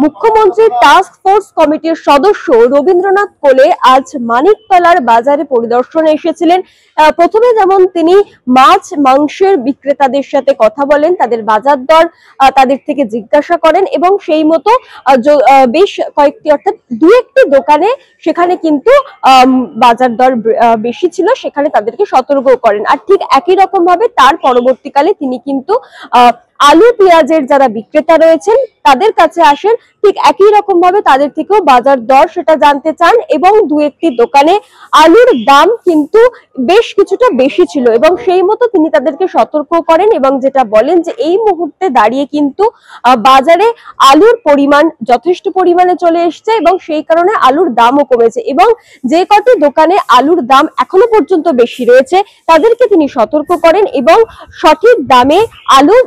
মুখ্যমন্ত্রীর task force কমিটির সদস্য রবীন্দ্রনাথ কোলে আজ মানিকতলার বাজারে পরিদর্শনে এসেছিলেন। প্রথমে যেমন তিনি মাছ মাংসের বিক্রেতাদের সাথে কথা বলেন, তাদের বাজার দর তাদের থেকে জিজ্ঞাসা করেন এবং সেই মতো বেশ কয়েকটি অর্থাৎ দু একটি দোকানে সেখানে কিন্তু বাজার দর বেশি ছিল, সেখানে তাদেরকে সতর্ক করেন। আর ঠিক একই রকম ভাবে তার পরবর্তীকালে তিনি কিন্তু আলু পেঁয়াজের যারা বিক্রেতা রয়েছেন তাদের কাছে আসেন, ঠিক একই রকম ভাবে তাদের থেকেও বাজার দর সেটা জানতে চান এবং দু একটি দোকানে আলুর দাম কিন্তু বেশ কিছুটা বেশি ছিল এবং সেই মতো তিনি তাদেরকে সতর্ক করেন এবং যেটা বলেন যে এই মুহূর্তে দাঁড়িয়ে কিন্তু বাজারে আলুর পরিমাণ যথেষ্ট পরিমাণে চলে এসছে এবং সেই কারণে আলুর দামও কমেছে এবং যে কটি দোকানে আলুর দাম এখনো পর্যন্ত বেশি রয়েছে তাদেরকে তিনি সতর্ক করেন এবং সঠিক দামে আলু